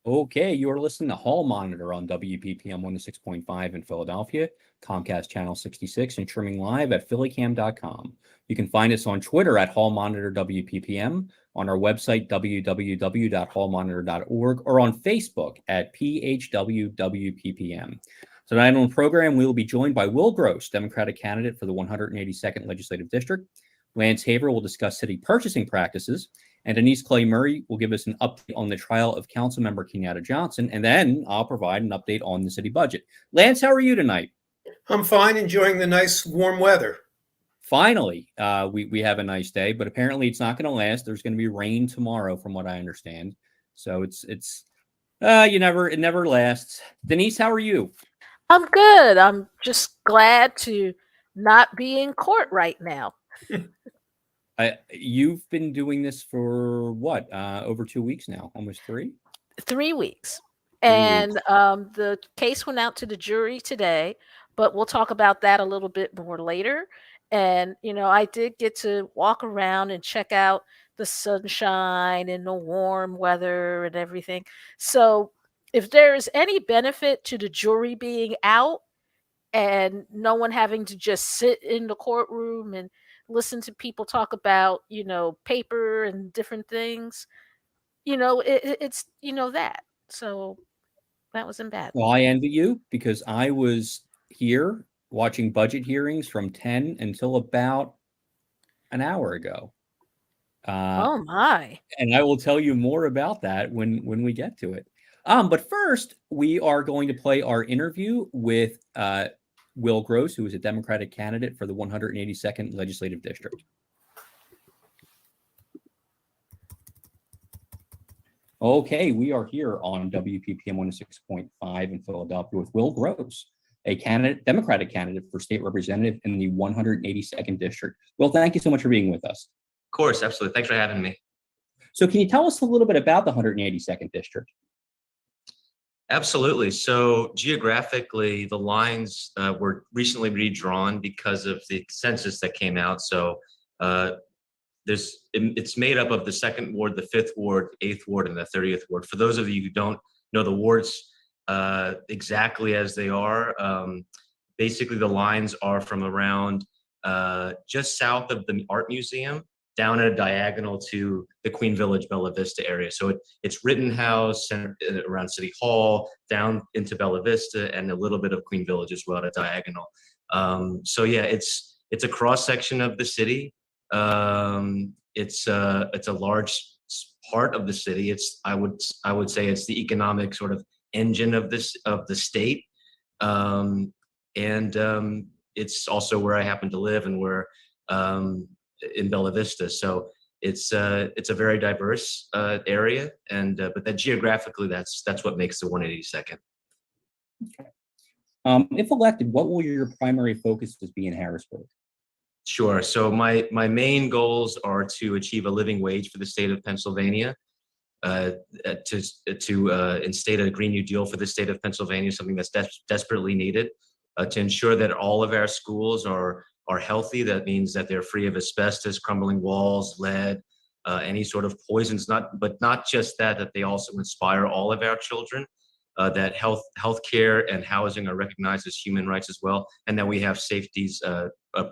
Okay, you are listening to Hall Monitor on WPPM 106.5 in Philadelphia, Comcast Channel 66, and streaming live at phillycam.com. You can find us on Twitter at Hall Monitor WPPM, on our website www.hallmonitor.org, or on Facebook at PHWWPPM. Tonight on the program, we will be joined by Will Gross, Democratic candidate for the 182nd Legislative District. Lance Haver will discuss city purchasing practices, and Denise Clay Murray will give us an update on the trial of Councilmember Kenyatta Johnson, and then I'll provide an update on the city budget. Lance, how are you tonight? I'm fine, enjoying the nice warm weather. Finally, we have a nice day, but apparently it's not going to last. There's going to be rain tomorrow, from what I understand. So it never lasts. Denise, how are you? I'm good. I'm just glad to not be in court right now. You've been doing this for what? Over 2 weeks now, almost 3? 3 weeks. 3 weeks. And the case went out to the jury today, but we'll talk about that a little bit more later. And, I did get to walk around and check out the sunshine and the warm weather and everything. So if there is any benefit to the jury being out and no one having to just sit in the courtroom and listen to people talk about, paper and different things, it's, that. So that wasn't bad. Well, I envy you because I was here watching budget hearings from 10 until about an hour ago. Oh my. And I will tell you more about that when we get to it. But first, we are going to play our interview with Will Gross, who is a Democratic candidate for the 182nd Legislative District. Okay, we are here on WPPM 106.5 in Philadelphia with Will Gross, a Democratic candidate for state representative in the 182nd District. Will, thank you so much for being with us. Of course, absolutely. Thanks for having me. So can you tell us a little bit about the 182nd District? Absolutely. So geographically, the lines were recently redrawn because of the census that came out. So it's made up of the 2nd Ward, the 5th Ward, 8th Ward, and the 30th Ward. For those of you who don't know the wards exactly as they are, basically the lines are from around just south of the Art Museum down at a diagonal to the Queen Village, Bella Vista area. So it's Rittenhouse, around City Hall, down into Bella Vista, and a little bit of Queen Village as well at a diagonal. So yeah, it's a cross section of the city. It's a large part of the city. I would say it's the economic sort of engine of the state, and it's also where I happen to live and where in Bella Vista. So it's a very diverse area, and but that geographically, that's what makes the 182nd. Okay. If elected, what will your primary focuses be in Harrisburg? Sure. So my main goals are to achieve a living wage for the state of Pennsylvania, to instate a Green New Deal for the state of Pennsylvania, something that's desperately needed, to ensure that all of our schools are healthy. That means that they're free of asbestos, crumbling walls, lead, any sort of poisons. But not just that they also inspire all of our children. That healthcare and housing are recognized as human rights as well, and that we have safeties,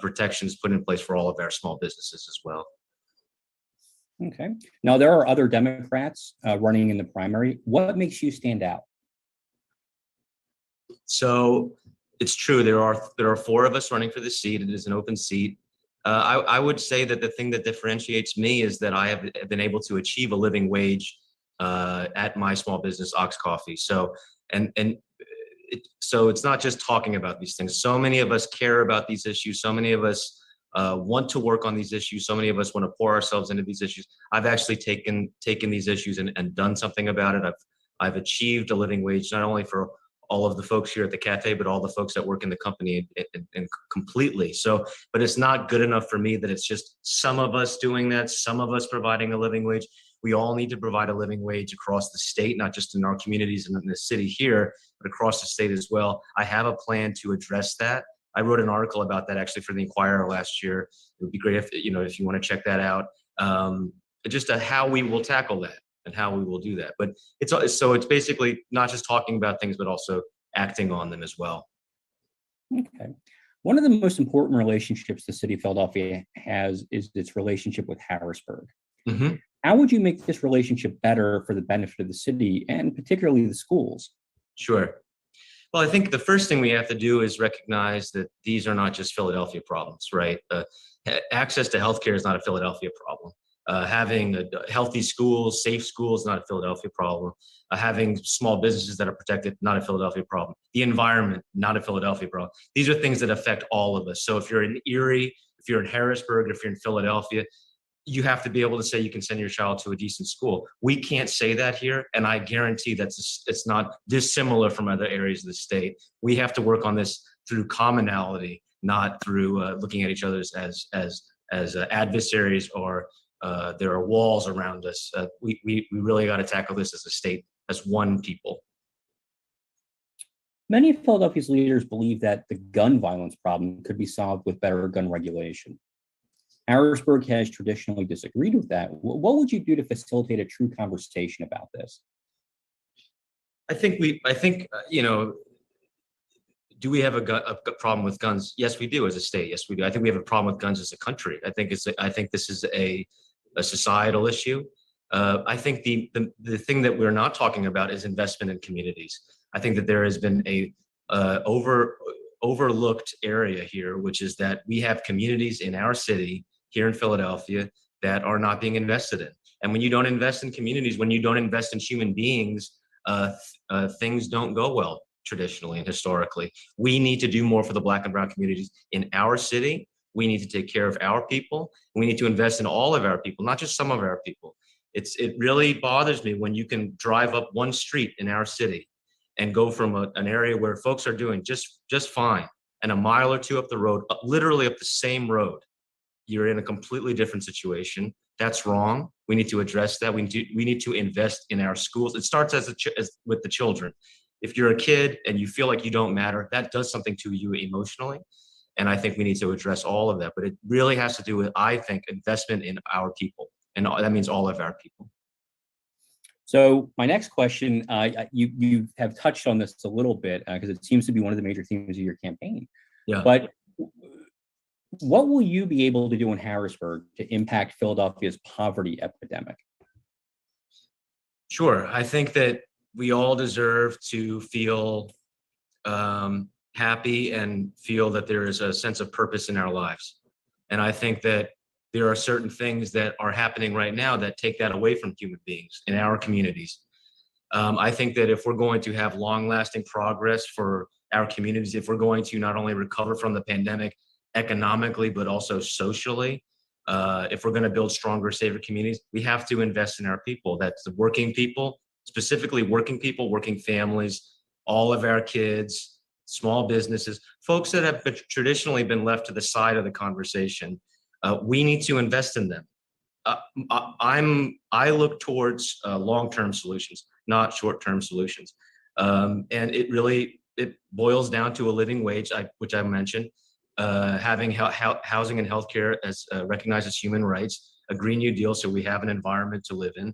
protections put in place for all of our small businesses as well. Okay. Now there are other Democrats running in the primary. What makes you stand out? So it's true. There are 4 of us running for the seat. It is an open seat. I would say that the thing that differentiates me is that I have been able to achieve a living wage at my small business, Ox Coffee. So so it's not just talking about these things. So many of us care about these issues. So many of us want to work on these issues. So many of us want to pour ourselves into these issues. I've actually taken these issues and done something about it. I've achieved a living wage, not only for all of the folks here at the cafe, but all the folks that work in the company and completely. So, but it's not good enough for me that it's just some of us doing that, some of us providing a living wage. We all need to provide a living wage across the state, not just in our communities and in the city here, but across the state as well. I have a plan to address that. I wrote an article about that actually for the Inquirer last year. It would be great if you want to check that out. Just how we will tackle that. and how we will do that. But it's basically not just talking about things, but also acting on them as well. Okay. One of the most important relationships the city of Philadelphia has is its relationship with Harrisburg. Mm-hmm. How would you make this relationship better for the benefit of the city and particularly the schools? Sure. Well, I think the first thing we have to do is recognize that these are not just Philadelphia problems, right? Access to healthcare is not a Philadelphia problem. Having healthy schools, safe schools, not a Philadelphia problem. Having small businesses that are protected, not a Philadelphia problem. The environment, not a Philadelphia problem. These are things that affect all of us. So if you're in Erie, if you're in Harrisburg, if you're in Philadelphia, you have to be able to say you can send your child to a decent school. We can't say that here, and I guarantee that it's not dissimilar from other areas of the state. We have to work on this through commonality, not through looking at each other as adversaries or there are walls around us. We really got to tackle this as a state, as one people. Many of Philadelphia's leaders believe that the gun violence problem could be solved with better gun regulation. Harrisburg has traditionally disagreed with that. What would you do to facilitate a true conversation about this? I think do we have a problem with guns? Yes, we do as a state. Yes, we do. I think we have a problem with guns as a country. I think this is a societal issue. I think the thing that we're not talking about is investment in communities. I think that there has been a overlooked area here, which is that we have communities in our city here in Philadelphia that are not being invested in. And when you don't invest in communities, when you don't invest in human beings, things don't go well traditionally and historically. We need to do more for the Black and brown communities in our city. We need to take care of our people. We need to invest in all of our people, not just some of our people. It really bothers me when you can drive up one street in our city and go from an area where folks are doing just fine, and a mile or two up the road, literally up the same road, you're in a completely different situation. That's wrong. We need to address that. We need to invest in our schools. It starts as with the children. If you're a kid and you feel like you don't matter, that does something to you emotionally. And I think we need to address all of that. But it really has to do with, I think, investment in our people. And that means all of our people. So my next question, you have touched on this a little bit because it seems to be one of the major themes of your campaign. Yeah. But what will you be able to do in Harrisburg to impact Philadelphia's poverty epidemic? Sure. I think that we all deserve to feel happy and feel that there is a sense of purpose in our lives. And I think that there are certain things that are happening right now that take that away from human beings in our communities. I think that if we're going to have long-lasting progress for our communities, if we're going to not only recover from the pandemic economically, but also socially, if we're going to build stronger, safer communities, we have to invest in our people. That's the working people, specifically working people, working families, all of our kids, small businesses, folks that have traditionally been left to the side of the conversation. We need to invest in them. I look towards long-term solutions, not short-term solutions. And it boils down to a living wage, which I mentioned, having housing and healthcare as recognized as human rights, a Green New Deal so we have an environment to live in,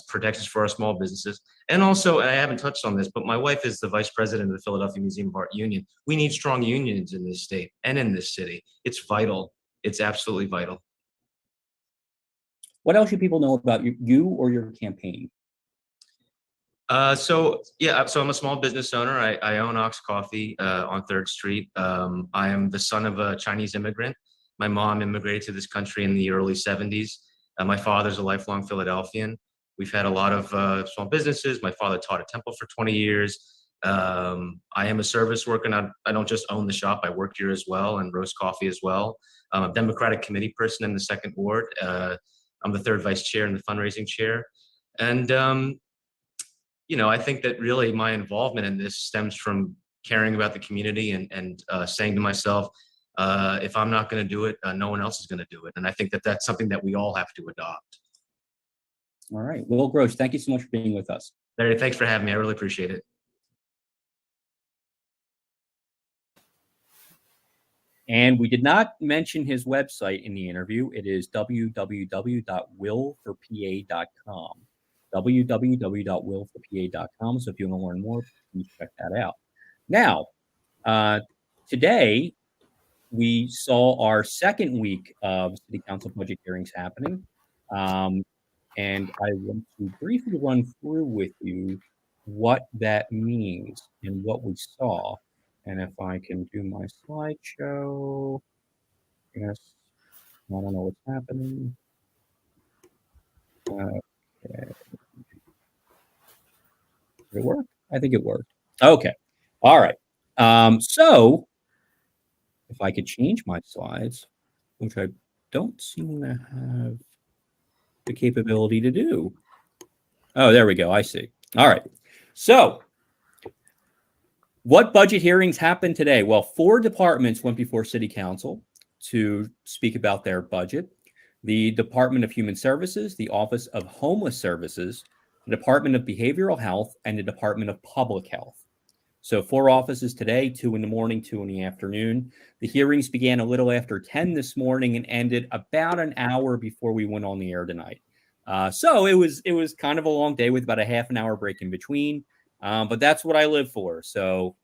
protections for our small businesses. And also, and I haven't touched on this, but my wife is the vice president of the Philadelphia Museum of Art Union. We need strong unions in this state and in this city. It's vital. It's absolutely vital. What else should people know about you or your campaign? So I'm a small business owner. I own Ox Coffee on 3rd Street. I am the son of a Chinese immigrant. My mom immigrated to this country in the early 70s. My father's a lifelong Philadelphian. We've had a lot of small businesses. My father taught at Temple for 20 years. I am a service worker, and I don't just own the shop. I work here as well and roast coffee as well. I'm a Democratic committee person in the 2nd Ward. I'm the 3rd vice chair and the fundraising chair. And, I think that really my involvement in this stems from caring about the community and saying to myself, if I'm not going to do it, no one else is going to do it. And I think that that's something that we all have to adopt. All right. Will Gross, thank you so much for being with us. Larry, thanks for having me. I really appreciate it. And we did not mention his website in the interview. It is www.willforpa.com. www.willforpa.com. So if you want to learn more, please check that out. Now, today we saw our second week of City Council budget hearings happening. And I want to briefly run through with you what that means and what we saw. And if I can do my slideshow, yes, I don't know what's happening. Okay. Did it work? I think it worked. Okay. All right. So if I could change my slides, which I don't seem to have the capability to do. Oh, there we go. I see. All right. So what budget hearings happened today? Well, 4 departments went before City Council to speak about their budget. The Department of Human Services, the Office of Homeless Services, the Department of Behavioral Health, and the Department of Public Health. So 4 offices today, 2 in the morning, 2 in the afternoon. The hearings began a little after 10 this morning and ended about an hour before we went on the air tonight. So it was kind of a long day with about a half an hour break in between. But that's what I live for. So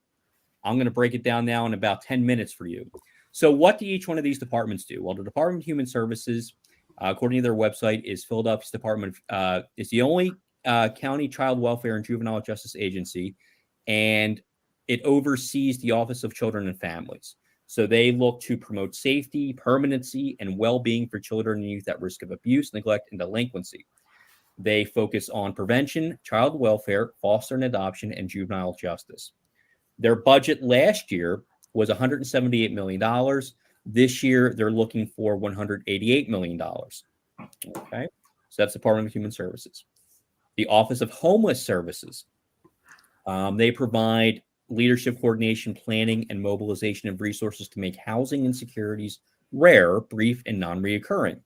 I'm going to break it down now in about 10 minutes for you. So what do each one of these departments do? Well, the Department of Human Services, according to their website, is Philadelphia's Department of, is the only county child welfare and juvenile justice agency, and it oversees the Office of Children and Families. So they look to promote safety, permanency, and well-being for children and youth at risk of abuse, neglect, and delinquency. They focus on prevention, child welfare, foster and adoption, and juvenile justice. Their budget last year was $178 million. This year, they're looking for $188 million. Okay, so that's the Department of Human Services. The Office of Homeless Services, they provide leadership, coordination, planning, and mobilization of resources to make housing insecurities rare, brief, and non-reoccurring.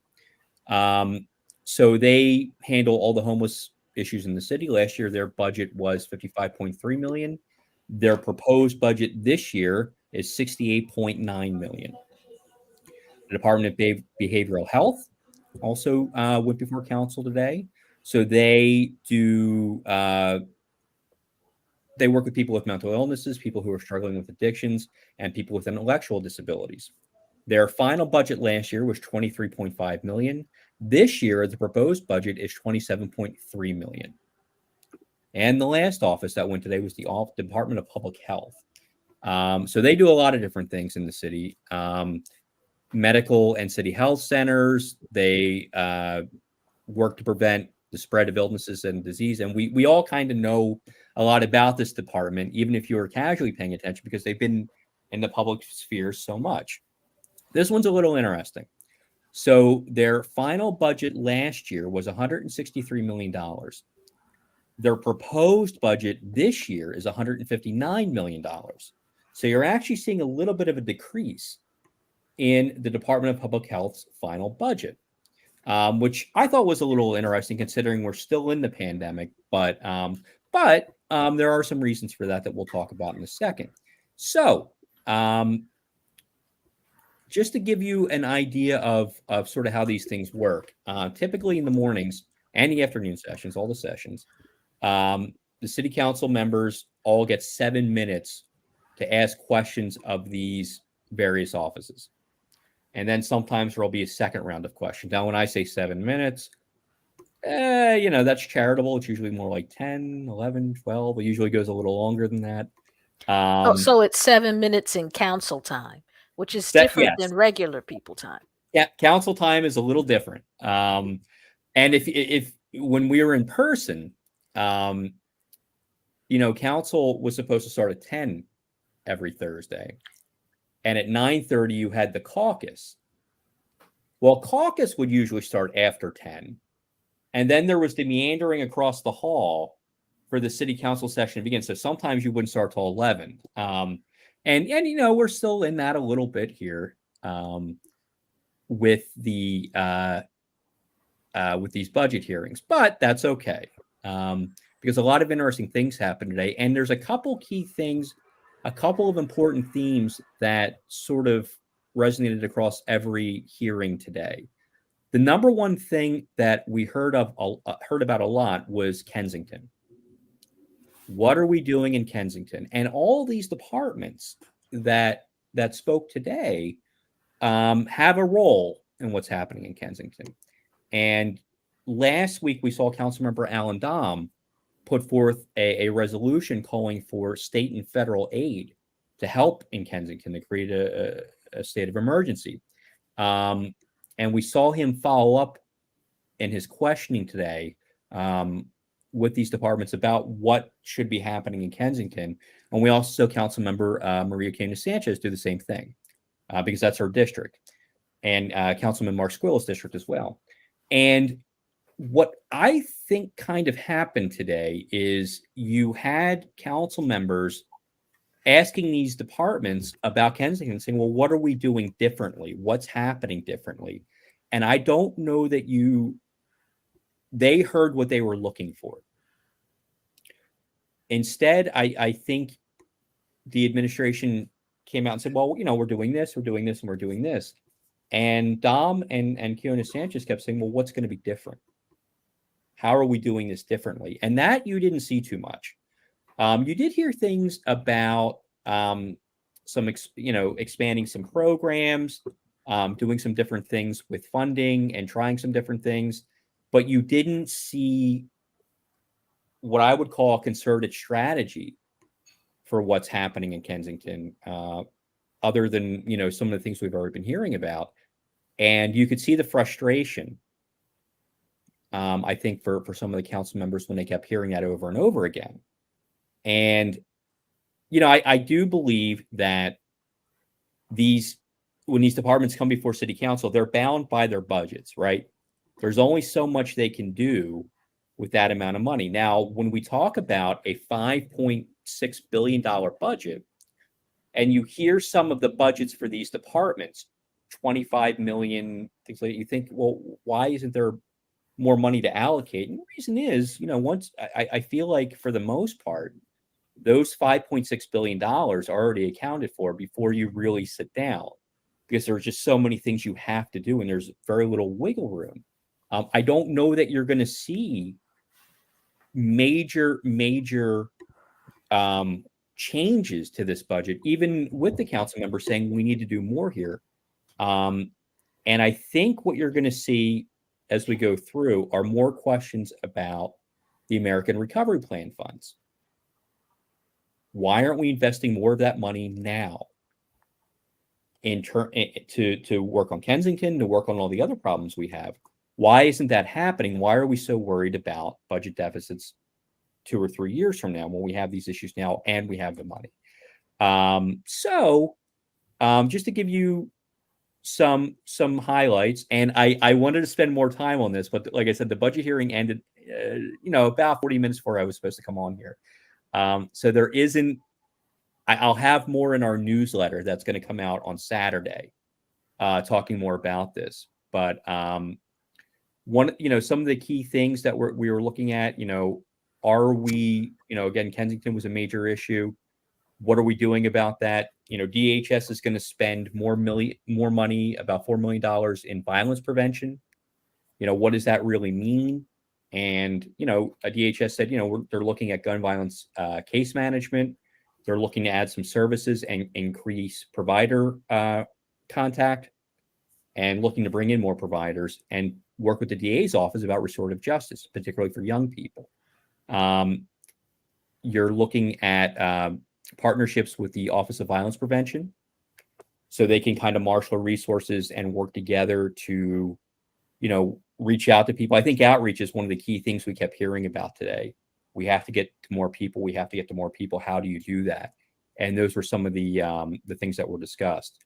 So they handle all the homeless issues in the city. Last year, their budget was $55.3 million. Their proposed budget this year is $68.9 million. The Department of Behavioral Health also went before council today. So they do, they work with people with mental illnesses, people who are struggling with addictions, and people with intellectual disabilities. Their final budget last year was $23.5 million. This year, the proposed budget is $27.3 million. And the last office that went today was the Department of Public Health. So they do a lot of different things in the city. Medical and city health centers. They work to prevent the spread of illnesses and disease. And we all kind of know a lot about this department, even if you are casually paying attention, because they've been in the public sphere so much. This one's a little interesting. So their final budget last year was $163 million. Their proposed budget this year is $159 million. So you're actually seeing a little bit of a decrease in the Department of Public Health's final budget, which I thought was a little interesting considering we're still in the pandemic. But there are some reasons for that we'll talk about in a second. So just to give you an idea of sort of how these things work, typically in the mornings and the afternoon sessions, all the sessions, the city council members all get 7 minutes to ask questions of these various offices. And then sometimes there'll be a second round of questions. Now, when I say 7 minutes, that's charitable. It's usually more like 10, 11, 12. It usually goes a little longer than that. So it's 7 minutes in council time, which is different than regular people time. Yeah, council time is a little different. And if when we were in person, council was supposed to start at 10 every Thursday. And at 9:30, you had the caucus. Well, caucus would usually start after 10. And then there was the meandering across the hall for the city council session to begin. So sometimes you wouldn't start till 11. And we're still in that a little bit here with the with these budget hearings, but that's okay because a lot of interesting things happened today, and there's a couple key things, a couple of important themes that sort of resonated across every hearing today. the number one thing that we heard about a lot was Kensington. What are we doing in Kensington? And all these departments that spoke today have a role in what's happening in Kensington. And last week we saw Councilmember Alan Dom put forth a resolution calling for state and federal aid to help in Kensington to create a state of emergency. And we saw him follow up in his questioning today with these departments about what should be happening in Kensington. And we also saw Councilmember Maria Camus-Sanchez do the same thing because that's her district, and Councilman Mark Squill's district as well. And what I think kind of happened today is you had council members asking these departments about Kensington, saying, well, what are we doing differently? What's happening differently? And I don't know that they heard what they were looking for. Instead, I think the administration came out and said, well, we're doing this, we're doing this, and we're doing this. And Dom and Camus-Sanchez kept saying, well, what's going to be different? How are we doing this differently? And that you didn't see too much. You did hear things about expanding some programs, doing some different things with funding and trying some different things, but you didn't see what I would call a concerted strategy for what's happening in Kensington, other than some of the things we've already been hearing about. And you could see the frustration, I think, for some of the council members when they kept hearing that over and over again. And I do believe that when these departments come before city council, they're bound by their budgets, right? There's only so much they can do with that amount of money. Now, when we talk about a $5.6 billion budget, and you hear some of the budgets for these departments, 25 million, things like that, you think, well, why isn't there more money to allocate? And the reason is, once I feel like for the most part, those $5.6 billion are already accounted for before you really sit down, because there's just so many things you have to do and there's very little wiggle room. I don't know that you're going to see major changes to this budget, even with the council members saying we need to do more here. And I think what you're going to see as we go through are more questions about the American Recovery Plan funds. Why aren't we investing more of that money now to work on Kensington, to work on all the other problems we have? Why isn't that happening? Why are we so worried about budget deficits 2 or 3 years from now when we have these issues now and we have the money? Just to give you some highlights, and I wanted to spend more time on this, but like I said, the budget hearing ended about 40 minutes before I was supposed to come on here. So there isn't, I'll have more in our newsletter that's going to come out on Saturday, talking more about this. But some of the key things that we were looking at, are we, again, Kensington was a major issue. What are we doing about that? DHS is going to spend more money, about $4 million in violence prevention. What does that really mean? And, DHS said, they're looking at gun violence case management. They're looking to add some services and increase provider contact, and looking to bring in more providers and work with the DA's office about restorative justice, particularly for young people. You're looking at partnerships with the Office of Violence Prevention, so they can kind of marshal resources and work together to, reach out to people. I think outreach is one of the key things we kept hearing about today. We have to get to more people. We have to get to more people. How do you do that? And those were some of the things that were discussed.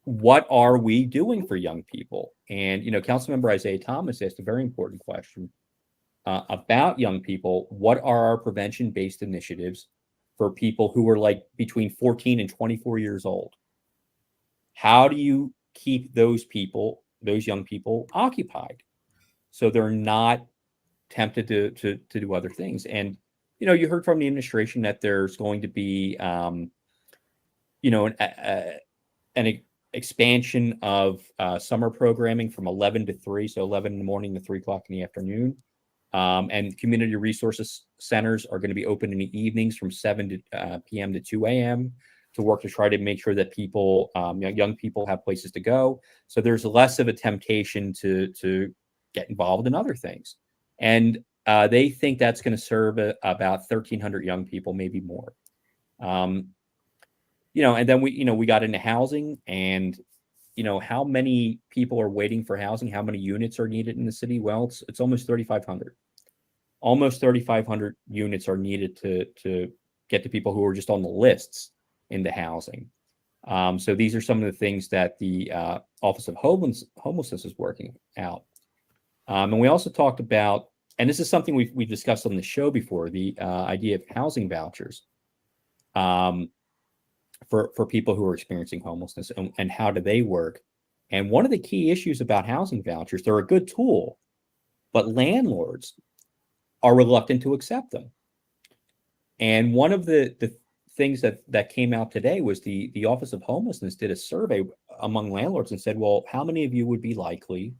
What are we doing for young people? And, Councilmember Isaiah Thomas asked a very important question about young people. What are our prevention-based initiatives for people who are like between 14 and 24 years old? How do you keep those young people occupied so they're not tempted to do other things? And, you heard from the administration that there's going to be, an expansion of summer programming from 11 to 3, so 11 in the morning to 3 o'clock in the afternoon. And community resources centers are going to be open in the evenings from 7 p.m. to 2 a.m. to work to try to make sure that people, young people, have places to go. So there's less of a temptation to get involved in other things. And they think that's going to serve about 1,300 young people, maybe more. And then we got into housing, and how many people are waiting for housing, how many units are needed in the city. Well, it's almost 3,500. Almost 3,500 units are needed to get to people who are just on the lists into housing. So these are some of the things that the Office of Homelessness is working out. And we also talked about, and this is something we discussed on the show before, the idea of housing vouchers for people who are experiencing homelessness, and how do they work. And one of the key issues about housing vouchers, they're a good tool, but landlords are reluctant to accept them. And one of the things that came out today was the Office of Homelessness did a survey among landlords and said, well, how many of you would be likely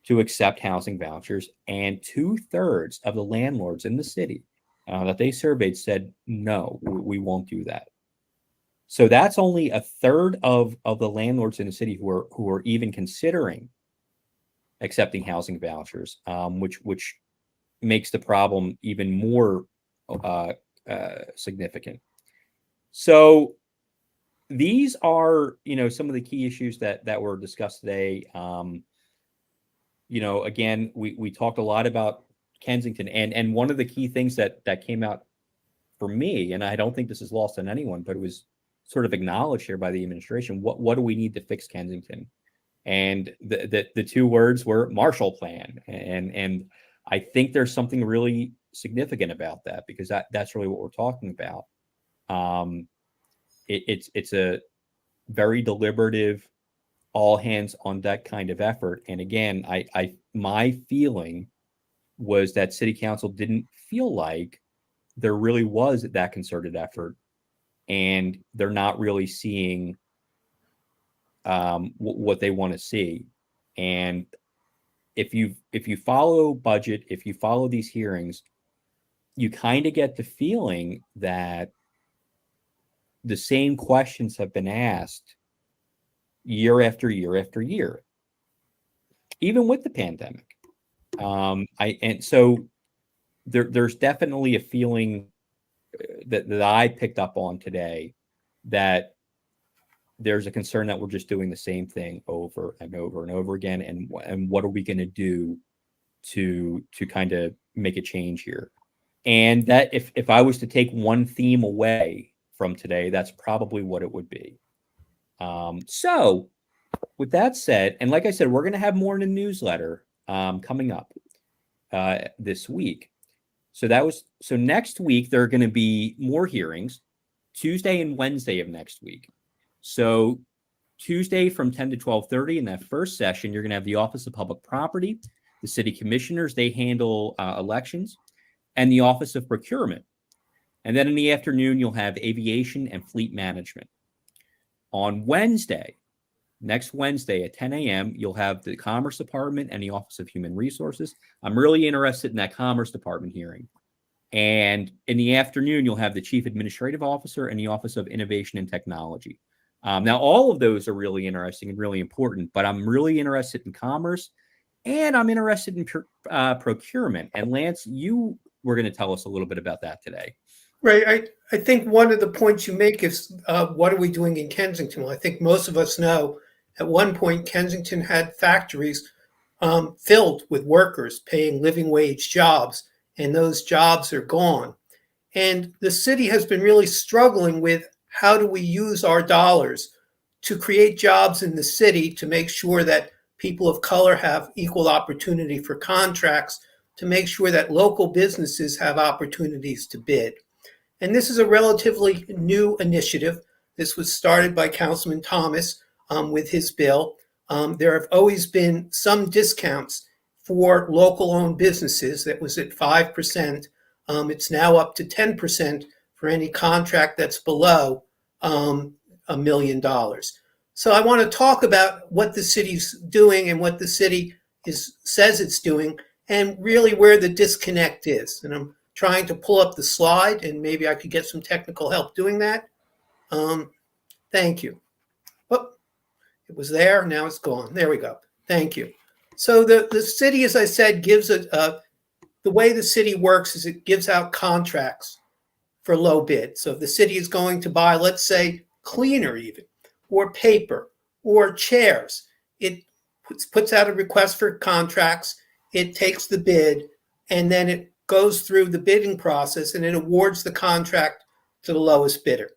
to accept housing vouchers? And 2/3 of the landlords in the city that they surveyed said, no, we won't do that. So that's only 1/3 of the landlords in the city who are even considering accepting housing vouchers, which makes the problem even more significant. So these are, some of the key issues that were discussed today. Again, we talked a lot about Kensington, and one of the key things that came out for me, and I don't think this is lost on anyone, but it was sort of acknowledged here by the administration. What do we need to fix Kensington? And the two words were Marshall Plan, and I think there's something really significant about that, because that's really what we're talking about. It's a very deliberative, all hands on deck kind of effort. And again, my feeling was that City Council didn't feel like there really was that concerted effort, and they're not really seeing what they want to see. And if you follow budget, if you follow these hearings, you kind of get the feeling that the same questions have been asked year after year after year, even with the pandemic. And so there's definitely a feeling that I picked up on today, that there's a concern that we're just doing the same thing over and over and over again, and what are we going to do to kind of make a change here? And that if I was to take one theme away from today, that's probably what it would be. So with that said, and like I said, we're going to have more in the newsletter coming up this week. So next week, there are going to be more hearings, Tuesday and Wednesday of next week. So Tuesday from 10 to 12:30, in that first session, you're going to have the Office of Public Property, the city commissioners, they handle elections, and the Office of Procurement. And then in the afternoon, you'll have aviation and fleet management. On Wednesday, next Wednesday at 10 a.m., you'll have the Commerce Department and the Office of Human Resources. I'm really interested in that Commerce Department hearing. And in the afternoon, you'll have the Chief Administrative Officer and the Office of Innovation and Technology. Now, all of those are really interesting and really important, but I'm really interested in commerce, and I'm interested in procurement. And Lance, you were going to tell us a little bit about that today. Right. I think one of the points you make is what are we doing in Kensington? Well, I think most of us know at one point Kensington had factories filled with workers paying living wage jobs, and those jobs are gone. And the city has been really struggling with how do we use our dollars to create jobs in the city, to make sure that people of color have equal opportunity for contracts, to make sure that local businesses have opportunities to bid. And this is a relatively new initiative. This was started by Councilman Thomas with his bill. There have always been some discounts for local-owned businesses. That was at 5%. It's now up to 10% for any contract that's below $1 million. So I want to talk about what the city's doing and what the city says it's doing, and really where the disconnect is. And I'm trying to pull up the slide, and maybe I could get some technical help doing that. Thank you. Oh, it was there. Now it's gone. There we go. Thank you. So the city, as I said, gives the way the city works is it gives out contracts for low bid. So if the city is going to buy, let's say, cleaner even, or paper, or chairs, it puts out a request for contracts, it takes the bid, and then it goes through the bidding process and it awards the contract to the lowest bidder.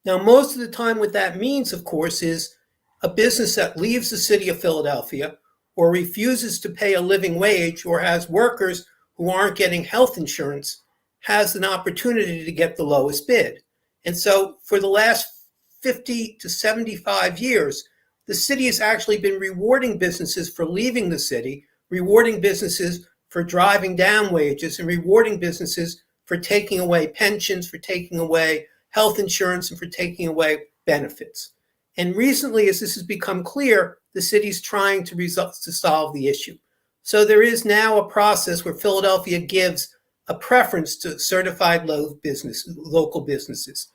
Now, most of the time what that means, of course, is a business that leaves the city of Philadelphia or refuses to pay a living wage or has workers who aren't getting health insurance has an opportunity to get the lowest bid. And so for the last 50 to 75 years, the city has actually been rewarding businesses for leaving the city, rewarding businesses for driving down wages, and rewarding businesses for taking away pensions, for taking away health insurance, and for taking away benefits. And recently, as this has become clear, the city's trying to solve the issue. So there is now a process where Philadelphia gives a preference to certified local businesses.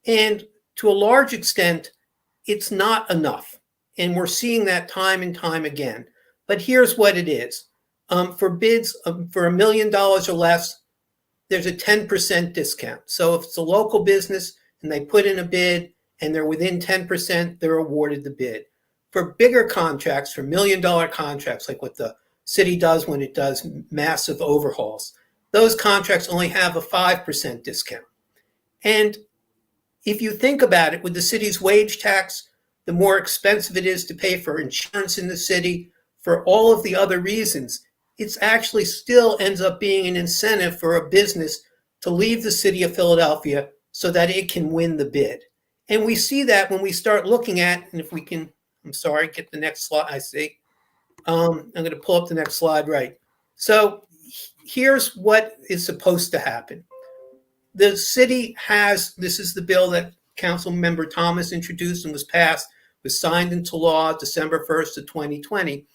And to a large extent, it's not enough. And we're seeing that time and time again. But here's what it is. For bids for $1 million or less, there's a 10% discount. So if it's a local business and they put in a bid and they're within 10%, they're awarded the bid. For bigger contracts, for $1 million contracts, like what the city does when it does massive overhauls, those contracts only have a 5% discount. And if you think about it, with the city's wage tax, the more expensive it is to pay for insurance in the city, for all of the other reasons, it's actually still ends up being an incentive for a business to leave the city of Philadelphia so that it can win the bid. And we see that when we start looking at, and if we can, I'm sorry, get the next slide, I see. I'm going to pull up the next slide, right. So here's what is supposed to happen. The city has, this is the bill that Council Member Thomas introduced and was passed, was signed into law December 1st of 2020.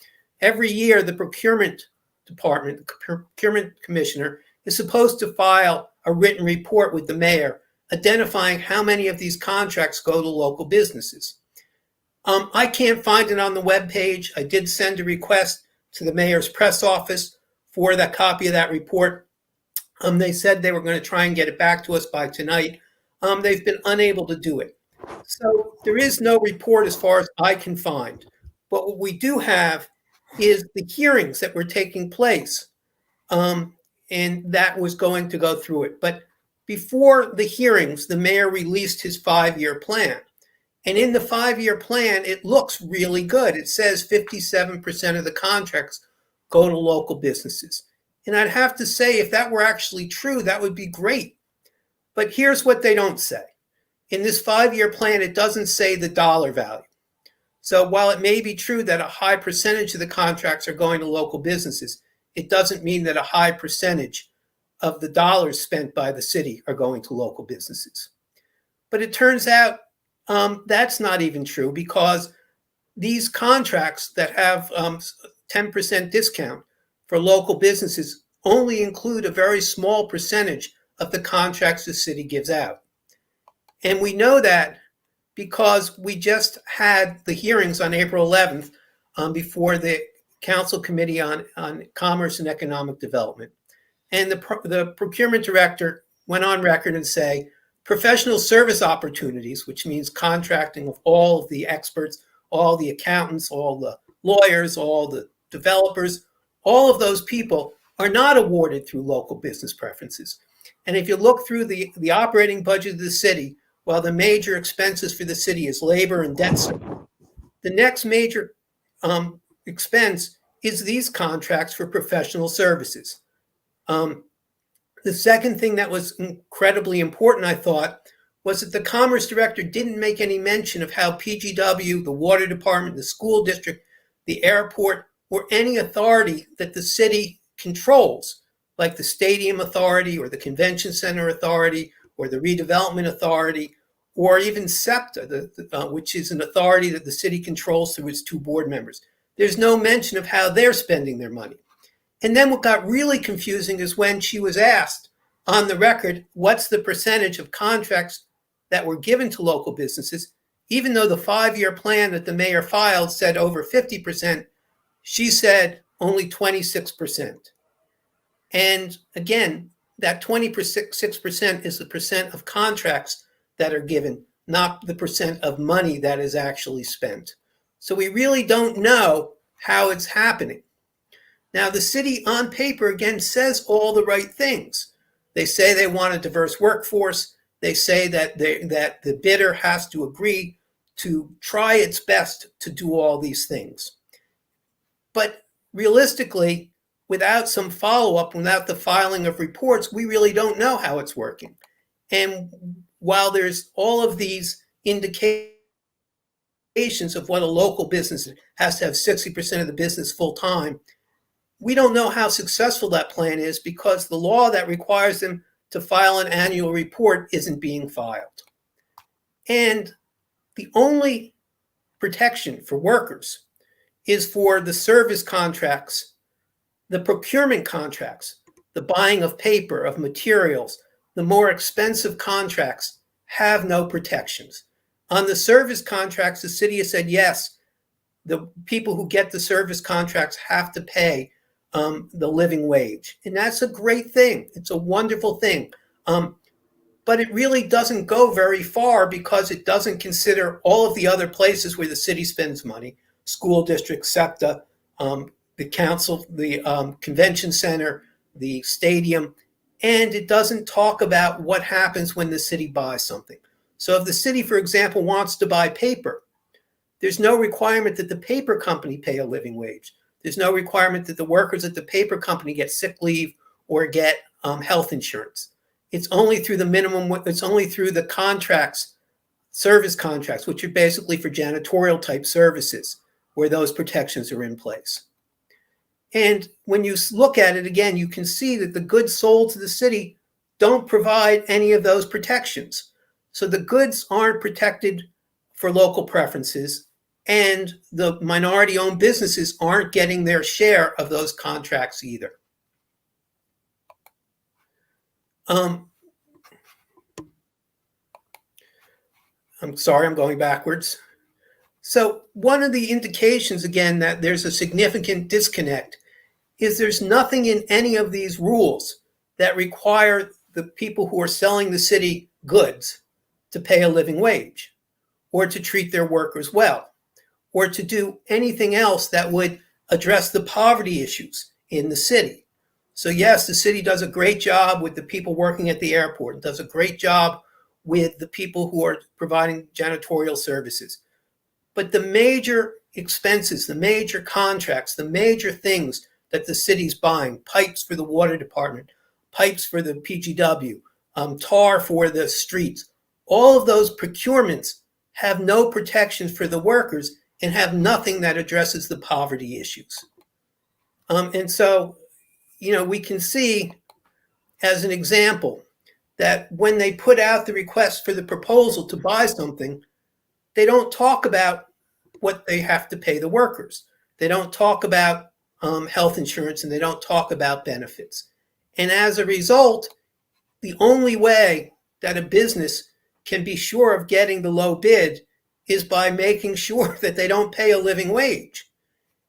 Every year, the procurement department, the procurement commissioner, is supposed to file a written report with the mayor identifying how many of these contracts go to local businesses. I can't find it on the webpage. I did send a request to the mayor's press office for that copy of that report. They said they were going to try and get it back to us by tonight. They've been unable to do it. So there is no report as far as I can find. But what we do have is the hearings that were taking place. And that was going to go through it. But before the hearings, the mayor released his 5-year plan. And in the 5-year plan, it looks really good. It says 57% of the contracts go to local businesses. And I'd have to say, if that were actually true, that would be great. But here's what they don't say. In this 5-year plan, it doesn't say the dollar value. So while it may be true that a high percentage of the contracts are going to local businesses, it doesn't mean that a high percentage of the dollars spent by the city are going to local businesses. But it turns out that's not even true, because these contracts that have 10% discount for local businesses only include a very small percentage of the contracts the city gives out. And we know that because we just had the hearings on April 11th before the Council Committee on Commerce and Economic Development. And the procurement director went on record and say, professional service opportunities, which means contracting of all of the experts, all the accountants, all the lawyers, all the developers, all of those people are not awarded through local business preferences. And if you look through the operating budget of the city, while the major expenses for the city is labor and debt service, the next major expense is these contracts for professional services. The second thing that was incredibly important, I thought, was that the Commerce Director didn't make any mention of how PGW, the Water Department, the school district, the airport, or any authority that the city controls, like the Stadium Authority or the Convention Center Authority or the Redevelopment Authority or even SEPTA, which is an authority that the city controls through its 2 board members. There's no mention of how they're spending their money. And then what got really confusing is when she was asked on the record, what's the percentage of contracts that were given to local businesses, even though the 5-year plan that the mayor filed said over 50%, she said only 26%. And again, that 26% is the percent of contracts that are given, not the percent of money that is actually spent. So we really don't know how it's happening. Now, the city on paper, again, says all the right things. They say they want a diverse workforce. They say that the bidder has to agree to try its best to do all these things. But realistically, without some follow-up, without the filing of reports, we really don't know how it's working. And while there's all of these indications of what a local business has to have 60% of the business full-time, we don't know how successful that plan is because the law that requires them to file an annual report isn't being filed. And the only protection for workers is for the service contracts, the procurement contracts, the buying of paper, of materials. The more expensive contracts have no protections. On the service contracts, the city has said, yes, the people who get the service contracts have to pay the living wage. And that's a great thing. It's a wonderful thing. But it really doesn't go very far because it doesn't consider all of the other places where the city spends money, school districts, SEPTA, the council, the convention center, the stadium, and it doesn't talk about what happens when the city buys something. So if the city, for example, wants to buy paper, there's no requirement that the paper company pay a living wage. There's no requirement that the workers at the paper company get sick leave or get health insurance. It's only through the contracts, service contracts, which are basically for janitorial type services, where those protections are in place. And when you look at it again, you can see that the goods sold to the city don't provide any of those protections. So the goods aren't protected for local preferences, and the minority-owned businesses aren't getting their share of those contracts either. I'm sorry, I'm going backwards. So one of the indications, again, that there's a significant disconnect is there's nothing in any of these rules that require the people who are selling the city goods to pay a living wage or to treat their workers well or to do anything else that would address the poverty issues in the city. So yes, the city does a great job with the people working at the airport, does a great job with the people who are providing janitorial services. But the major expenses, the major contracts, the major things that the city's buying, pipes for the water department, pipes for the PGW, tar for the streets, all of those procurements have no protections for the workers and have nothing that addresses the poverty issues. And so, we can see as an example that when they put out the request for the proposal to buy something, they don't talk about what they have to pay the workers. They don't talk about health insurance, and they don't talk about benefits. And as a result, the only way that a business can be sure of getting the low bid is by making sure that they don't pay a living wage.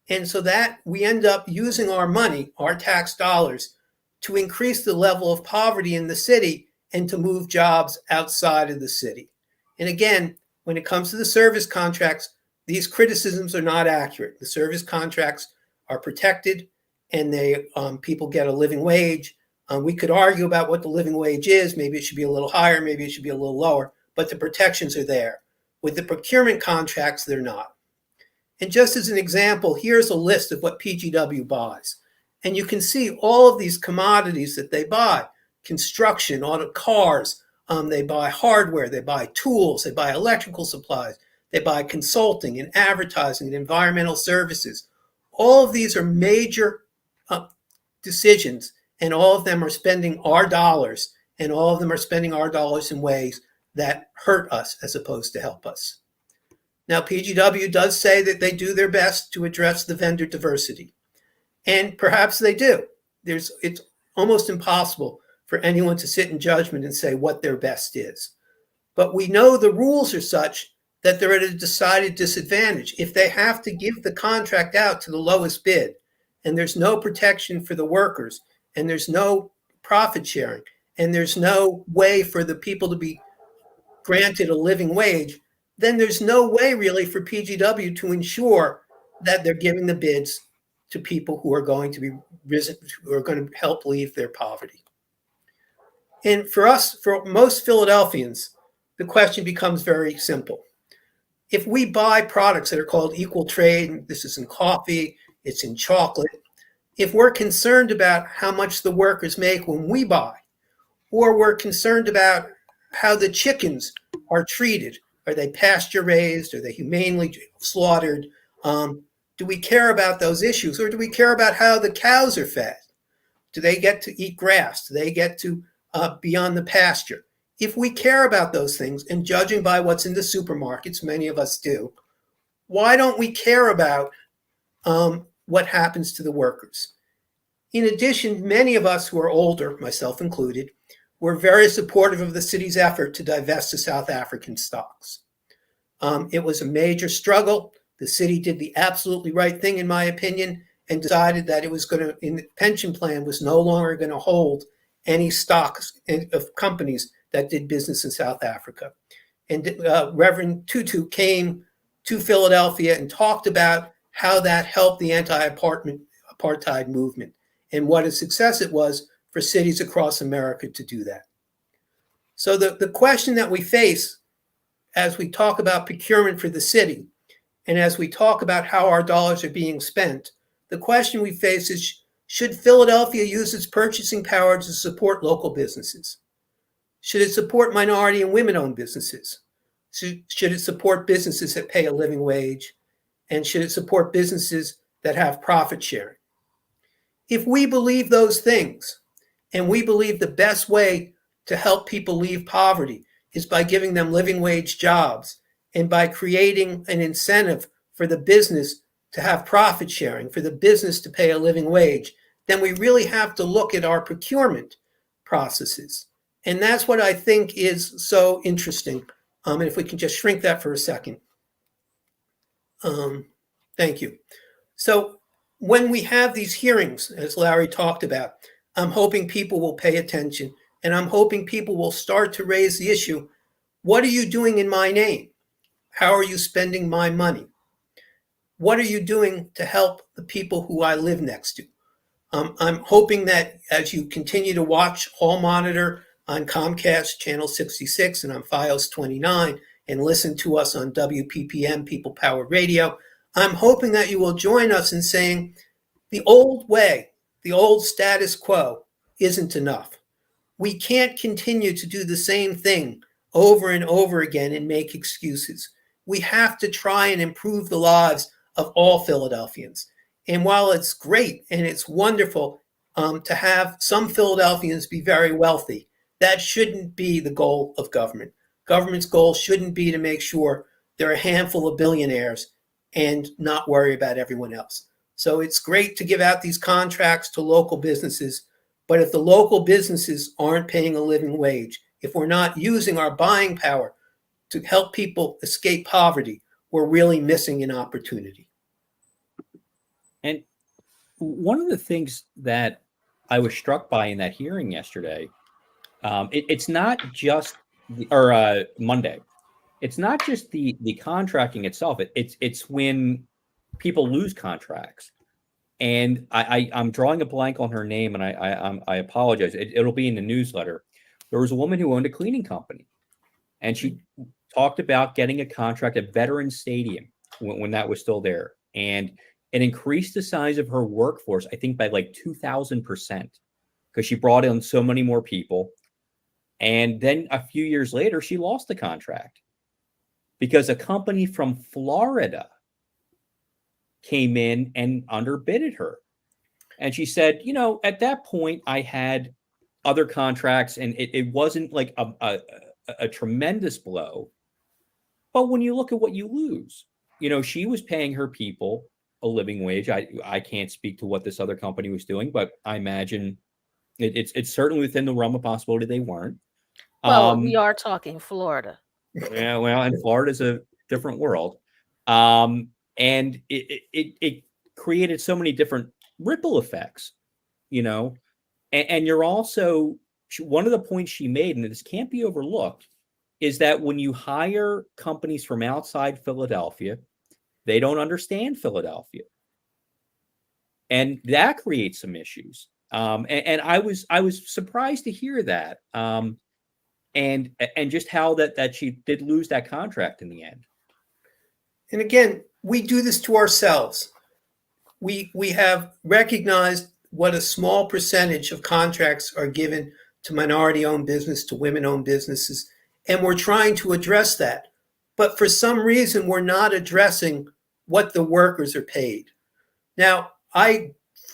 And so that we end up using our money, our tax dollars, to increase the level of poverty in the city and to move jobs outside of the city. And again, when it comes to the service contracts, these criticisms are not accurate. The service contracts are protected, and people get a living wage. We could argue about what the living wage is. Maybe it should be a little higher, maybe it should be a little lower, but the protections are there. With the procurement contracts, they're not. And just as an example, here's a list of what PGW buys. And you can see all of these commodities that they buy: construction, auto cars, they buy hardware, they buy tools, they buy electrical supplies, they buy consulting and advertising and environmental services. All of these are major decisions, and all of them are spending our dollars, and all of them are spending our dollars in ways that hurt us as opposed to help us. Now, PGW does say that they do their best to address the vendor diversity, and perhaps they do. It's almost impossible for anyone to sit in judgment and say what their best is. But we know the rules are such that they're at a decided disadvantage. If they have to give the contract out to the lowest bid, and there's no protection for the workers, and there's no profit sharing, and there's no way for the people to be granted a living wage, then there's no way really for PGW to ensure that they're giving the bids to people who are going to be risen, who are going to help leave their poverty. And for us, for most Philadelphians, the question becomes very simple. If we buy products that are called equal trade, this is in coffee, it's in chocolate, if we're concerned about how much the workers make when we buy, or we're concerned about how the chickens are treated, are they pasture raised, are they humanely slaughtered, do we care about those issues, or do we care about how the cows are fed? Do they get to eat grass? Do they get to be on the pasture? If we care about those things, and judging by what's in the supermarkets, many of us do, why don't we care about what happens to the workers? In addition, many of us who are older, myself included, were very supportive of the city's effort to divest the South African stocks. It was a major struggle. The city did the absolutely right thing, in my opinion, and decided that it was going to, in the pension plan, was no longer going to hold any stocks of companies that did business in South Africa. And Reverend Tutu came to Philadelphia and talked about how that helped the anti-apartheid movement and what a success it was for cities across America to do that. So the question that we face as we talk about procurement for the city, and as we talk about how our dollars are being spent, the question we face is, should Philadelphia use its purchasing power to support local businesses? Should it support minority and women-owned businesses? Should it support businesses that pay a living wage? And should it support businesses that have profit sharing? If we believe those things, and we believe the best way to help people leave poverty is by giving them living wage jobs and by creating an incentive for the business to have profit sharing, for the business to pay a living wage, then we really have to look at our procurement processes. And that's what I think is so interesting. And if we can just shrink that for a second. Thank you. So when we have these hearings, as Larry talked about, I'm hoping people will pay attention, and I'm hoping people will start to raise the issue, what are you doing in my name? How are you spending my money? What are you doing to help the people who I live next to? I'm hoping that as you continue to watch Hall Monitor on Comcast Channel 66 and on Fios 29 and listen to us on WPPM, People Power Radio, I'm hoping that you will join us in saying the old way, the old status quo isn't enough. We can't continue to do the same thing over and over again and make excuses. We have to try and improve the lives of all Philadelphians. And while it's great and it's wonderful to have some Philadelphians be very wealthy, that shouldn't be the goal of government. Government's goal shouldn't be to make sure there are a handful of billionaires and not worry about everyone else. So it's great to give out these contracts to local businesses, but if the local businesses aren't paying a living wage, if we're not using our buying power to help people escape poverty, we're really missing an opportunity. And one of the things that I was struck by in that hearing yesterday, it's not just Monday. It's not just the contracting itself. It's when people lose contracts. And I'm drawing a blank on her name, and I apologize. It'll be in the newsletter. There was a woman who owned a cleaning company, and she talked about getting a contract at Veterans Stadium when that was still there, and it increased the size of her workforce, I think, by like 2,000%, because she brought in so many more people. And then a few years later, she lost the contract because a company from Florida came in and underbidded her. And she said, at that point, I had other contracts, and it wasn't like a tremendous blow. But when you look at what you lose, she was paying her people a living wage. I can't speak to what this other company was doing, but I imagine it's certainly within the realm of possibility they weren't. Well, we are talking Florida. Yeah, well, and Florida's a different world. And it created so many different ripple effects, and you're also, one of the points she made, and this can't be overlooked, is that when you hire companies from outside Philadelphia, they don't understand Philadelphia. And that creates some issues. And I was surprised to hear that. And just how that she did lose that contract in the end. And again, we do this to ourselves. We have recognized what a small percentage of contracts are given to minority-owned business, to women-owned businesses, and we're trying to address that. But for some reason, we're not addressing what the workers are paid. Now, I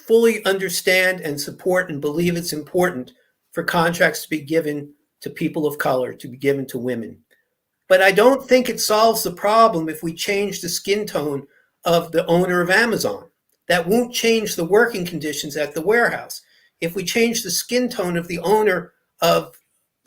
fully understand and support and believe it's important for contracts to be given to people of color, to be given to women. But I don't think it solves the problem if we change the skin tone of the owner of Amazon. That won't change the working conditions at the warehouse. If we change the skin tone of the owner of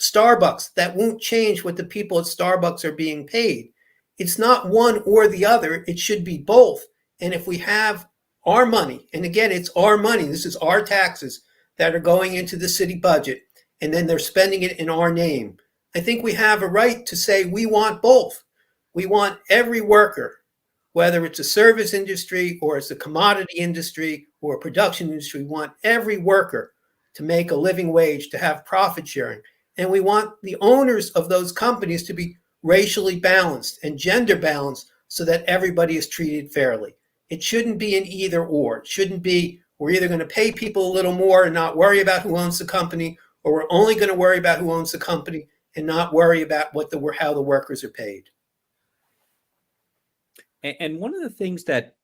Starbucks, that won't change what the people at Starbucks are being paid. It's not one or the other. It should be both. And if we have our money, and again, it's our money, this is our taxes that are going into the city budget, and then they're spending it in our name. I think we have a right to say we want both. We want every worker, whether it's a service industry or it's a commodity industry or a production industry, we want every worker to make a living wage, to have profit sharing. And we want the owners of those companies to be racially balanced and gender balanced so that everybody is treated fairly. It shouldn't be an either or. It shouldn't be we're either going to pay people a little more and not worry about who owns the company, or we're only going to worry about who owns the company and not worry about how the workers are paid. And one of the things that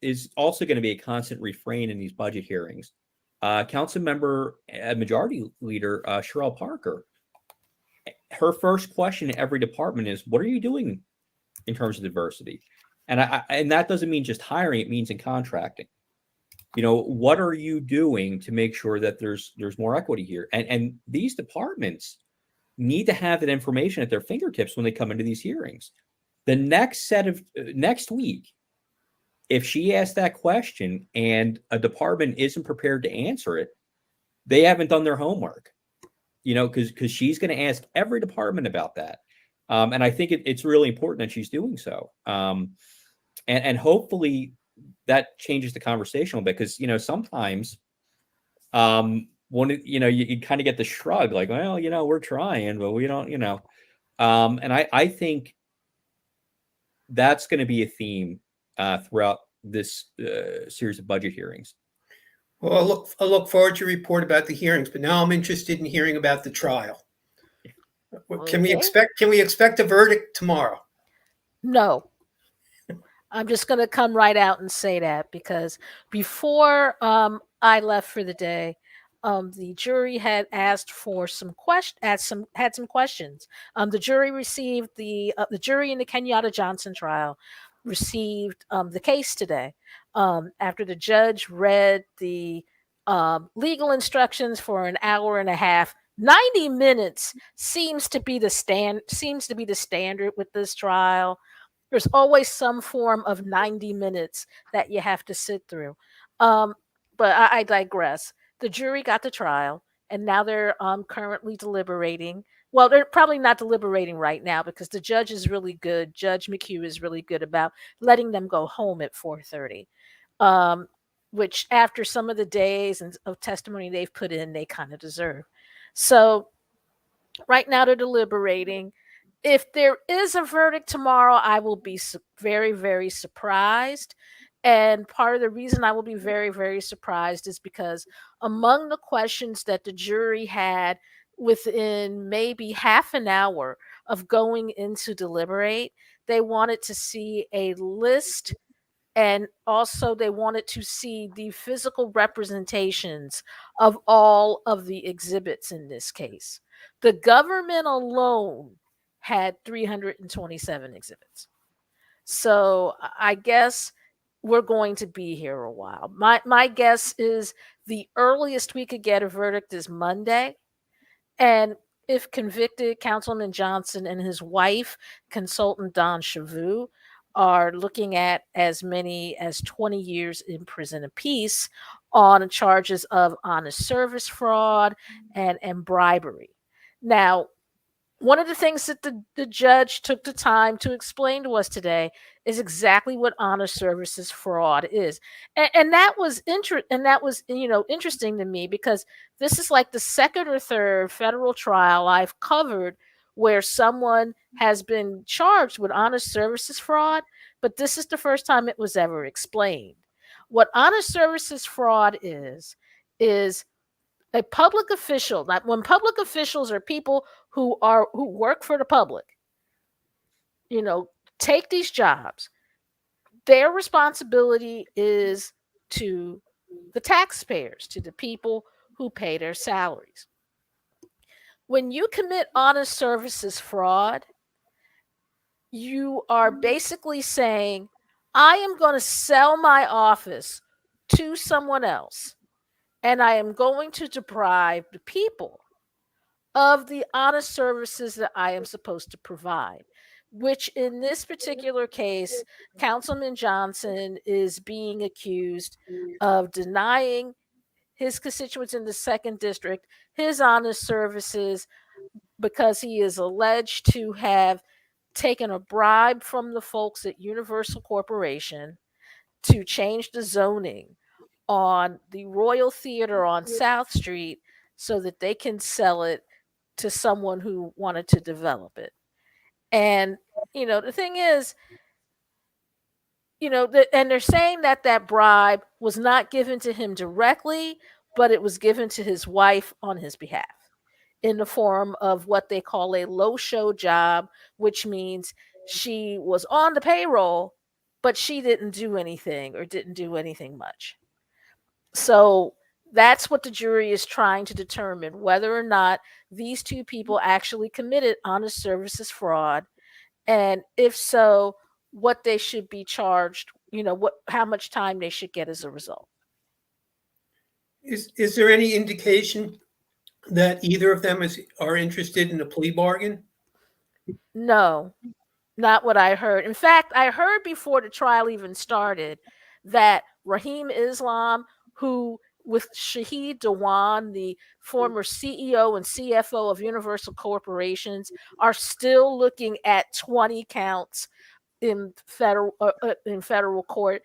is also going to be a constant refrain in these budget hearings, Council Member Majority Leader Sherelle Parker, her first question to every department is, "What are you doing in terms of diversity?" And that doesn't mean just hiring; it means in contracting. What are you doing to make sure that there's more equity here? And these departments need to have that information at their fingertips when they come into these hearings. The next week, if she asks that question and a department isn't prepared to answer it, they haven't done their homework, because she's going to ask every department about that. And I think it's really important that she's doing so. And hopefully that changes the conversation a bit, because, sometimes you kind of get the shrug like, well, we're trying, but we don't, and I think that's going to be a theme throughout this series of budget hearings. Well, I look forward to your report about the hearings, but now I'm interested in hearing about the trial. Can we expect a verdict tomorrow? No. I'm just going to come right out and say that, because before I left for the day, the jury had asked for some questions. The jury received the jury in the Kenyatta Johnson trial received the case today after the judge read the legal instructions for an hour and a half. 90 minutes seems to be the standard with this trial. There's always some form of 90 minutes that you have to sit through. But I digress. The jury got the trial, and now they're currently deliberating. Well, they're probably not deliberating right now, because the judge is really good. Judge McHugh is really good about letting them go home at 4:30, which after some of the days of testimony they've put in, they kind of deserve. So right now they're deliberating. If there is a verdict tomorrow, I will be very, very surprised. And part of the reason I will be very, very surprised is because among the questions that the jury had within maybe half an hour of going into deliberate, they wanted to see a list, and also they wanted to see the physical representations of all of the exhibits in this case. The government alone had 327 exhibits. So I guess we're going to be here a while. My guess is the earliest we could get a verdict is Monday. And if convicted, Councilman Johnson and his wife, consultant Don Chavou, are looking at as many as 20 years in prison apiece on charges of honest service fraud and bribery. Now, one of the things that the judge took the time to explain to us today is exactly what honest services fraud is. And that was interesting to me, because this is like the second or third federal trial I've covered where someone has been charged with honest services fraud, but this is the first time it was ever explained. What honest services fraud is a public official, like when public officials are people who work for the public, take these jobs, their responsibility is to the taxpayers, to the people who pay their salaries. When you commit honest services fraud, you are basically saying, I am going to sell my office to someone else, and I am going to deprive the people of the honest services that I am supposed to provide, which in this particular case, Councilman Johnson is being accused of denying his constituents in the second district his honest services because he is alleged to have taken a bribe from the folks at Universal Corporation to change the zoning on the Royal Theater on South Street so that they can sell it to someone who wanted to develop it. And, the thing is, and they're saying that bribe was not given to him directly, but it was given to his wife on his behalf in the form of what they call a low show job, which means she was on the payroll, but she didn't do anything or didn't do anything much. So that's what the jury is trying to determine, whether or not these two people actually committed honest services fraud, and if so, what they should be charged, how much time they should get as a result. Is there any indication that either of them are interested in a plea bargain? No, not what I heard. In fact, I heard before the trial even started that Raheem Islam, who with Shahid Dewan, the former CEO and CFO of Universal Corporations, are still looking at 20 counts in federal court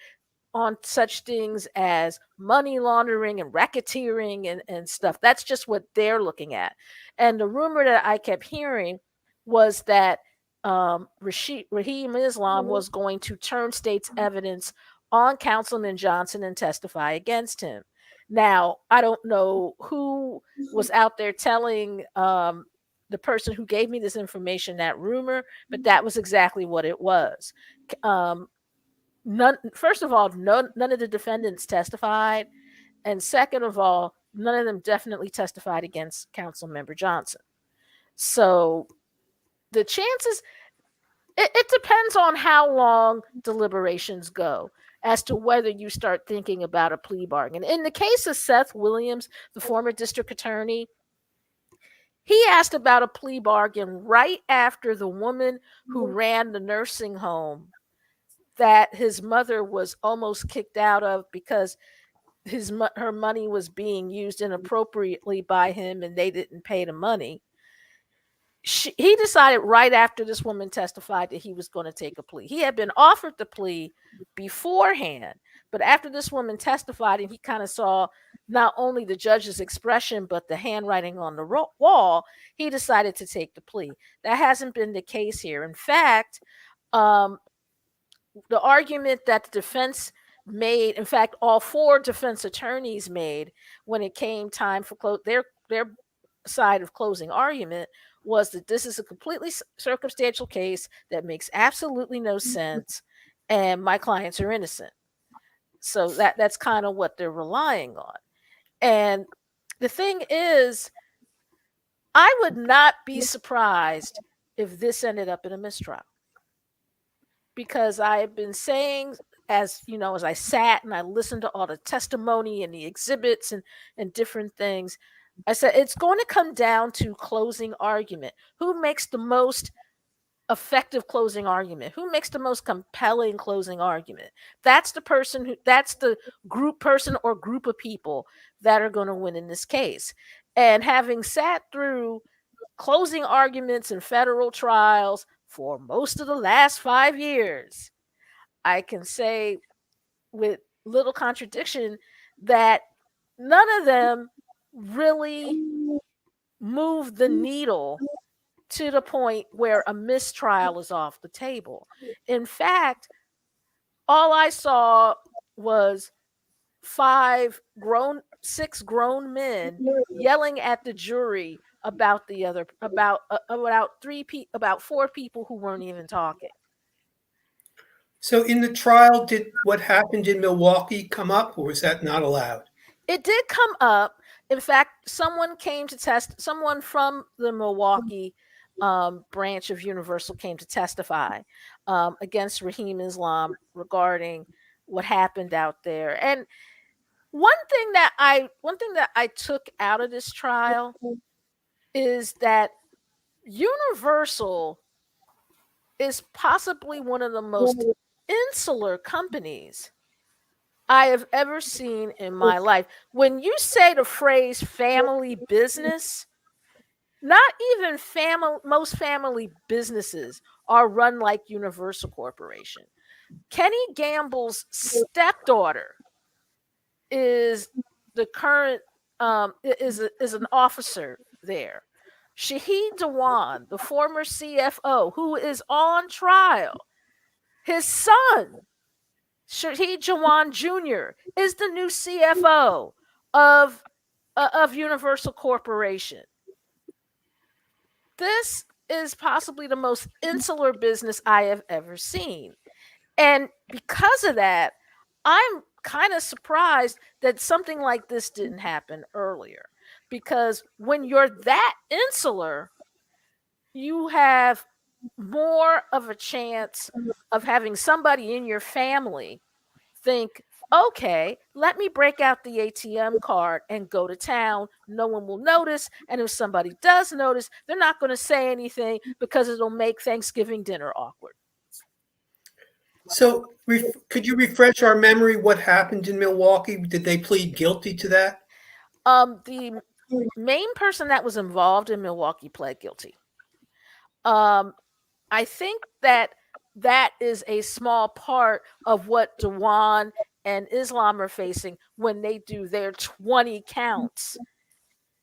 on such things as money laundering and racketeering and stuff. That's just what they're looking at. And the rumor that I kept hearing was that Raheem Islam was going to turn state's evidence on Councilman Johnson and testify against him. Now, I don't know who was out there telling the person who gave me this information that rumor, but that was exactly what it was. First of all, none of the defendants testified, and second of all, none of them definitely testified against Councilmember Johnson. So the chances, it depends on how long deliberations go as to whether you start thinking about a plea bargain. In the case of Seth Williams, the former district attorney, he asked about a plea bargain right after the woman who ran the nursing home that his mother was almost kicked out of because her money was being used inappropriately by him and they didn't pay the money. He decided right after this woman testified that he was going to take a plea. He had been offered the plea beforehand, but after this woman testified and he kind of saw not only the judge's expression but the handwriting on the wall, he decided to take the plea. That hasn't been the case here. In fact, the argument that the defense made, in fact, all four defense attorneys made when it came time for their side of closing argument, was that this is a completely circumstantial case that makes absolutely no sense, and my clients are innocent. So that's kind of what they're relying on. And the thing is, I would not be surprised if this ended up in a mistrial. Because I have been saying, as you know, as I sat and I listened to all the testimony and the exhibits and different things, I said it's going to come down to closing argument. Who makes the most effective closing argument? Who makes the most compelling closing argument? That's the group person or group of people that are going to win in this case. And having sat through closing arguments in federal trials for most of the last 5 years, I can say with little contradiction that none of them really moved the needle to the point where a mistrial is off the table. In fact, all I saw was six grown men yelling at the jury about about four people who weren't even talking. So in the trial, did what happened in Milwaukee come up, or was that not allowed? It did come up. In fact, someone from the Milwaukee branch of Universal came to testify against Raheem Islam regarding what happened out there. And one thing that I took out of this trial is that Universal is possibly one of the most insular companies I have ever seen in my life. When you say the phrase family business, not even most family businesses are run like Universal Corporation. Kenny Gamble's stepdaughter is the current is an officer there. Shahid Dewan, the former CFO, who is on trial, his son, Shahid Dewan Jr., is the new CFO of Universal Corporation. This is possibly the most insular business I have ever seen. And because of that, I'm kind of surprised that something like this didn't happen earlier. Because when you're that insular, you have more of a chance of having somebody in your family think, okay, let me break out the ATM card and go to town. No one will notice. And if somebody does notice, they're not going to say anything because it'll make Thanksgiving dinner awkward. So could you refresh our memory what happened in Milwaukee? Did they plead guilty to that? The main person that was involved in Milwaukee pled guilty. I think that is a small part of what Dewan and Islam are facing when they do their 20 counts,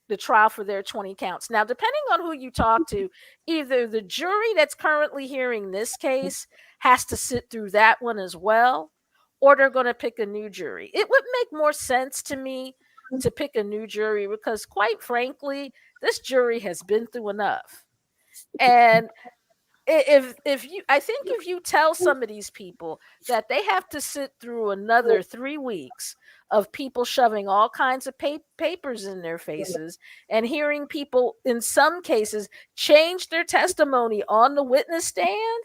the trial for their 20 counts. Now, depending on who you talk to, either the jury that's currently hearing this case has to sit through that one as well, or they're going to pick a new jury. It would make more sense to me to pick a new jury because, quite frankly, this jury has been through enough. And if you tell some of these people that they have to sit through another 3 weeks of people shoving all kinds of papers in their faces and hearing people in some cases change their testimony on the witness stand,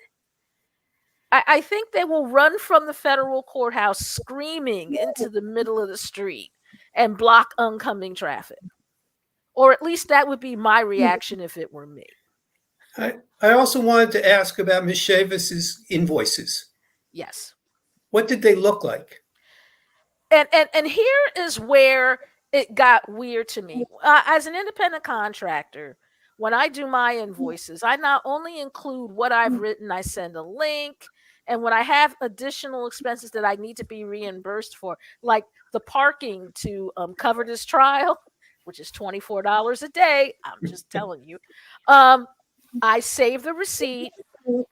I think they will run from the federal courthouse screaming into the middle of the street and block oncoming traffic. Or at least that would be my reaction if it were me. I also wanted to ask about Ms. Chavis's invoices. Yes. What did they look like? And here is where it got weird to me. As an independent contractor, when I do my invoices, I not only include what I've written, I send a link. And when I have additional expenses that I need to be reimbursed for, like the parking to cover this trial, which is $24 a day, I'm just telling you, I save the receipt,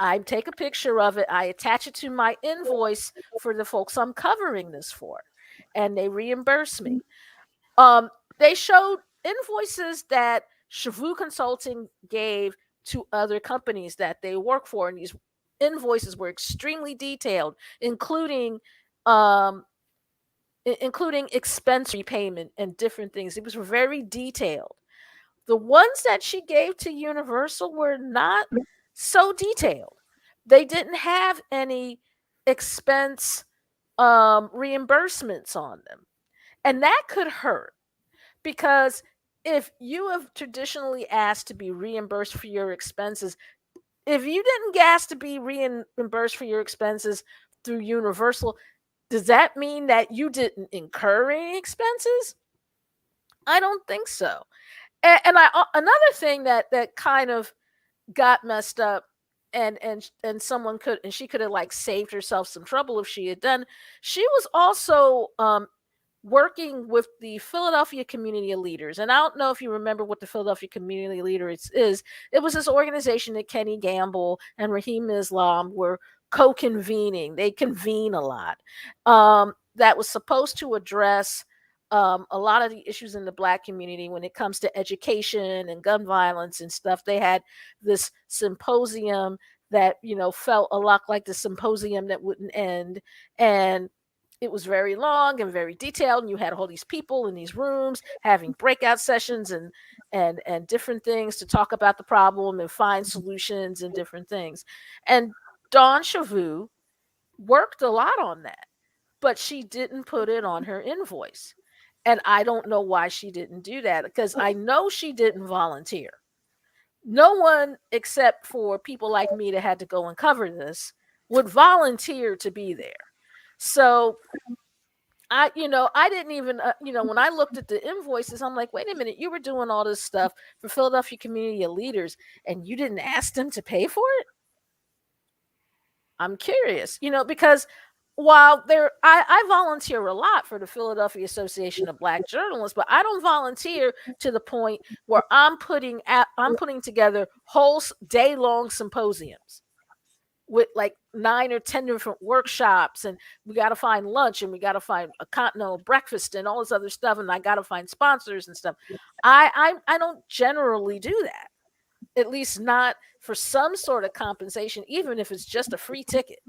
I take a picture of it, I attach it to my invoice for the folks I'm covering this for, and they reimburse me. They showed invoices that Shavu Consulting gave to other companies that they work for, and these invoices were extremely detailed, including expense repayment and different things. It was very detailed. The ones that she gave to Universal were not so detailed. They didn't have any expense reimbursements on them. And that could hurt because if you have traditionally asked to be reimbursed for your expenses, if you didn't ask to be reimbursed for your expenses through Universal, does that mean that you didn't incur any expenses? I don't think so. And another thing that kind of got messed up, and someone could, and she could have like saved herself some trouble if she had done. She was also working with the Philadelphia Community Leaders. And I don't know if you remember what the Philadelphia Community Leaders is. It was this organization that Kenny Gamble and Raheem Islam were co-convening. They convene a lot. That was supposed to address a lot of the issues in the Black community when it comes to education and gun violence and stuff. They had this symposium that, felt a lot like the symposium that wouldn't end. And it was very long and very detailed, and you had all these people in these rooms having breakout sessions and different things to talk about the problem and find solutions and different things. And Dawn Chavou worked a lot on that, but she didn't put it on her invoice. And I don't know why she didn't do that, because I know she didn't volunteer. No one except for people like me that had to go and cover this would volunteer to be there. So I didn't even, when I looked at the invoices, I'm like, wait a minute, you were doing all this stuff for Philadelphia Community Leaders and you didn't ask them to pay for it? I'm curious, because while I volunteer a lot for the Philadelphia Association of Black Journalists, but I don't volunteer to the point where I'm putting together whole day-long symposiums with like 9 or 10 different workshops, and we got to find lunch, and we got to find a continental breakfast and all this other stuff, and I got to find sponsors and stuff. I don't generally do that, at least not for some sort of compensation, even if it's just a free ticket.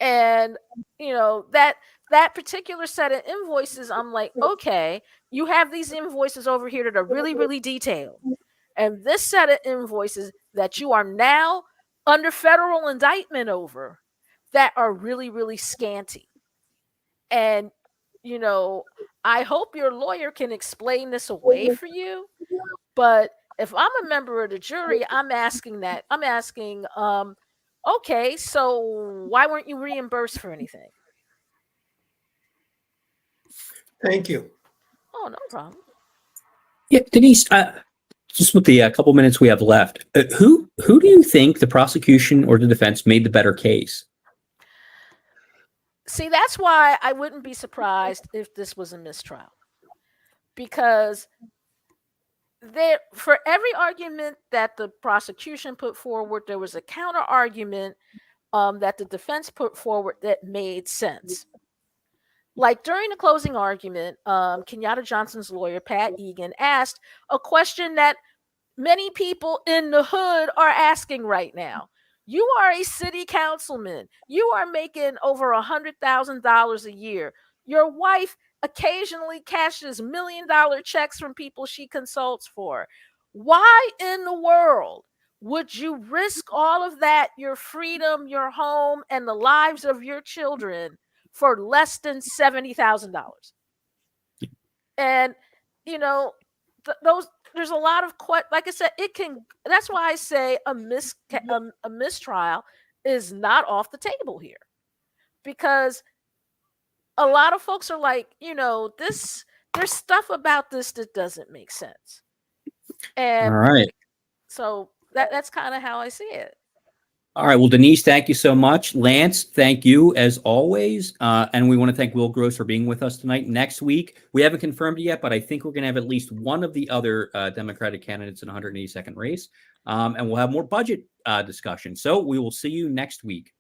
And that particular set of invoices, I'm like, okay, you have these invoices over here that are really, really detailed, and this set of invoices that you are now under federal indictment over that are really, really scanty. And, I hope your lawyer can explain this away for you. But if I'm a member of the jury, I'm asking, okay, so why weren't you reimbursed for anything? Thank you. Oh, no problem. Yeah, Denise, just with the couple minutes we have left, who do you think the prosecution or the defense made the better case? See, that's why I wouldn't be surprised if this was a mistrial, because for every argument that the prosecution put forward, there was a counter argument that the defense put forward that made sense. Like during the closing argument, Kenyatta Johnson's lawyer, Pat Egan, asked a question that many people in the hood are asking right now. You are a city councilman. You are making over $100,000 a year. Your wife occasionally cashes $1 million checks from people she consults for. Why in the world would you risk all of that, your freedom, your home, and the lives of your children for less than $70,000? And, there's a lot of like I said, that's why I say a mistrial is not off the table here, because a lot of folks are like, there's stuff about this that doesn't make sense. And all right, so that's kind of how I see it. All right. Well, Denise, thank you so much. Lance, thank you as always. And we want to thank Will Gross for being with us tonight. Next week, we haven't confirmed it yet, but I think we're going to have at least one of the other Democratic candidates in the 182nd race. And we'll have more budget discussion. So we will see you next week.